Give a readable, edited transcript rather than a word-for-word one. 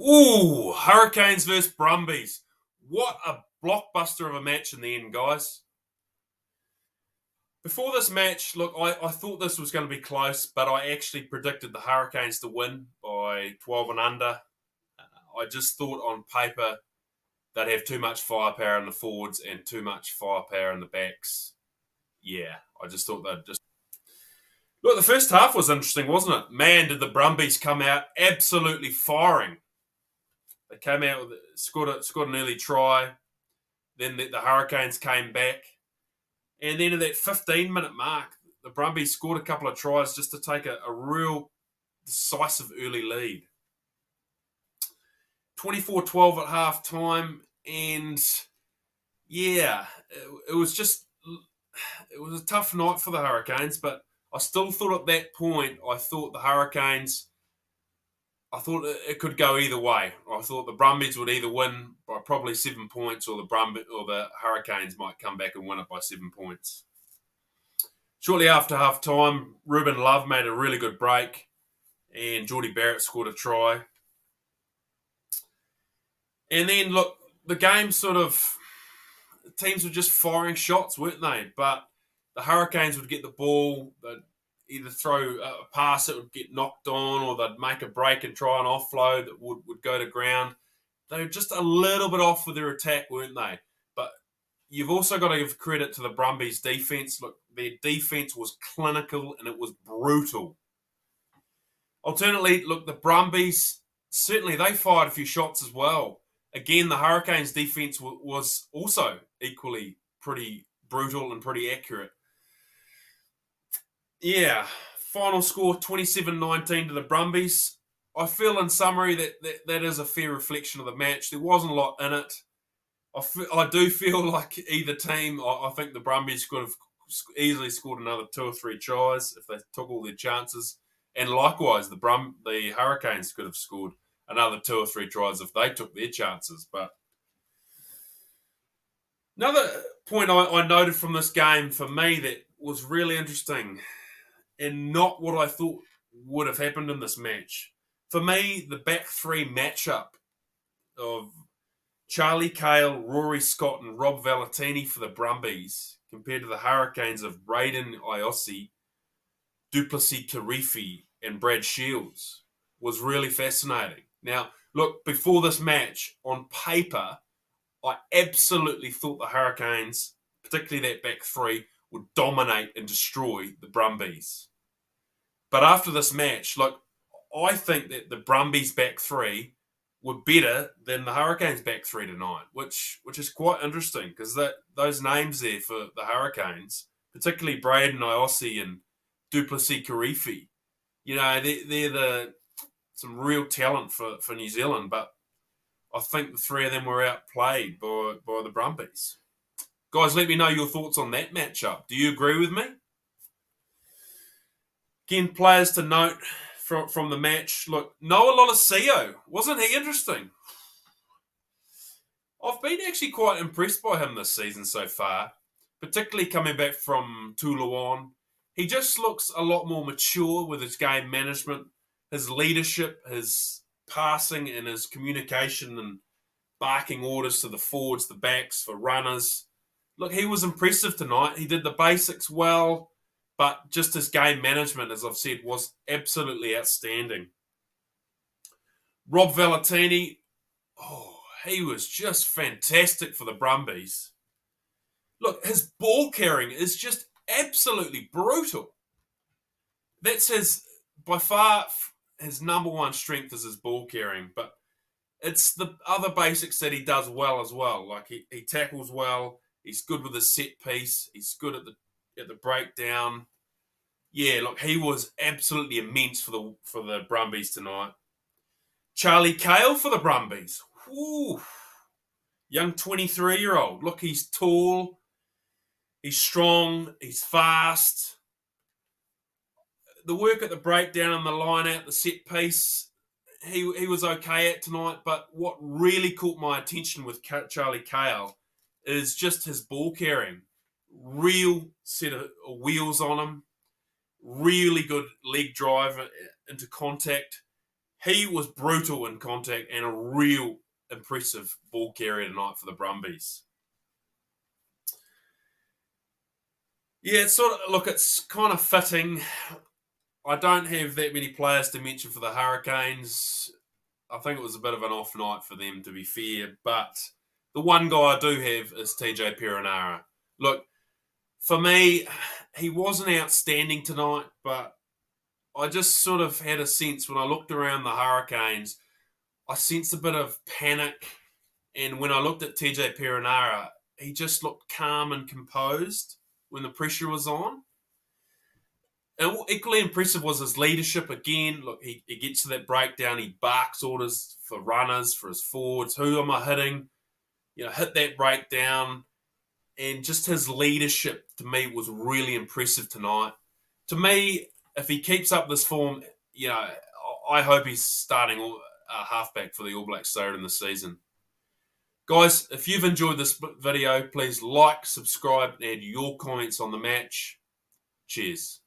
Ooh, Hurricanes versus Brumbies. What a blockbuster of a match in the end, guys. Before this match, look, I thought this was going to be close, but I actually predicted the Hurricanes to win by 12 and under. I just thought on paper they'd have too much firepower in the forwards and too much firepower in the backs. Yeah, I just thought they'd just. Look, the first half was interesting, wasn't it? Man, did the Brumbies come out absolutely firing. They came out with scored an early try. Then the Hurricanes came back. And then at that 15-minute mark, the Brumbies scored a couple of tries just to take a real decisive early lead. 24-12 at half time. And yeah, it was a tough night for the Hurricanes, but I still thought at that point, I thought it could go either way. I thought the Brumbies would either win by probably 7 points, or the Hurricanes might come back and win it by 7 points. Shortly after half time, Ruben Love made a really good break, and Geordie Barrett scored a try. And then, look, the game teams were just firing shots, weren't they? But the Hurricanes would get the ball, they'd either throw a pass that would get knocked on, or they'd make a break and try an offload that would go to ground. They were just a little bit off with their attack, weren't they? But you've also got to give credit to the Brumbies' defence. Look, their defence was clinical and it was brutal. Alternately, look, the Brumbies, certainly they fired a few shots as well. Again, the Hurricanes' defence was also equally pretty brutal and pretty accurate. Yeah, final score 27-19 to the Brumbies. I feel in summary that is a fair reflection of the match. There wasn't a lot in it. I do feel like either team, I think the Brumbies could have easily scored another 2 or 3 tries if they took all their chances. And likewise, the Hurricanes could have scored another 2 or 3 tries if they took their chances. But another point I noted from this game for me that was really interesting, and not what I thought would have happened in this match. For me, the back three matchup of Charlie Cale, Rory Scott, and Rob Valetini for the Brumbies compared to the Hurricanes of Braden Iossi, Duplessis Karifi, and Brad Shields was really fascinating. Now, look, before this match, on paper, I absolutely thought the Hurricanes, particularly that back three, would dominate and destroy the Brumbies. But after this match, look, I think that the Brumbies back three were better than the Hurricanes back three tonight, which is quite interesting because those names there for the Hurricanes, particularly Braden Iossi and Duplessis Karifi, they're some real talent for New Zealand, but I think the three of them were outplayed by the Brumbies. Guys, let me know your thoughts on that matchup. Do you agree with me? Again, players to note from the match. Look, Noah Lolosio. Wasn't he interesting? I've been actually quite impressed by him this season so far, particularly coming back from Tuluan. He just looks a lot more mature with his game management, his leadership, his passing, and his communication and barking orders to the forwards, the backs, for runners. Look, he was impressive tonight. He did the basics well, but just his game management, as I've said, was absolutely outstanding. Rob Valetini, he was just fantastic for the Brumbies. Look, his ball carrying is just absolutely brutal. That's by far his number one strength is his ball carrying, but it's the other basics that he does well as well. Like he tackles well, he's good with his set piece, he's good at the breakdown. Yeah, look, he was absolutely immense for the Brumbies tonight. Charlie Cale for the Brumbies. Whew. Young 23-year-old. Look, he's tall, he's strong, he's fast. The work at the breakdown and the line out, the set piece, he was okay at tonight, but what really caught my attention with Charlie Cale is just his ball carrying. Real set of wheels on him, really good leg drive into contact. He was brutal in contact and a real impressive ball carrier tonight for the Brumbies. Yeah, it's kind of fitting. I don't have that many players to mention for the Hurricanes. I think it was a bit of an off night for them, to be fair. But the one guy I do have is TJ Perenara. Look, for me, he wasn't outstanding tonight, but I just sort of had a sense when I looked around the Hurricanes, I sensed a bit of panic. And when I looked at TJ Perenara, he just looked calm and composed when the pressure was on. And equally impressive was his leadership. Again, look, he gets to that breakdown. He barks orders for runners, for his forwards. Who am I hitting? Hit that breakdown. And just his leadership, to me, was really impressive tonight. To me, if he keeps up this form, I hope he's starting halfback for the All Blacks later in the season. Guys, if you've enjoyed this video, please like, subscribe, and add your comments on the match. Cheers.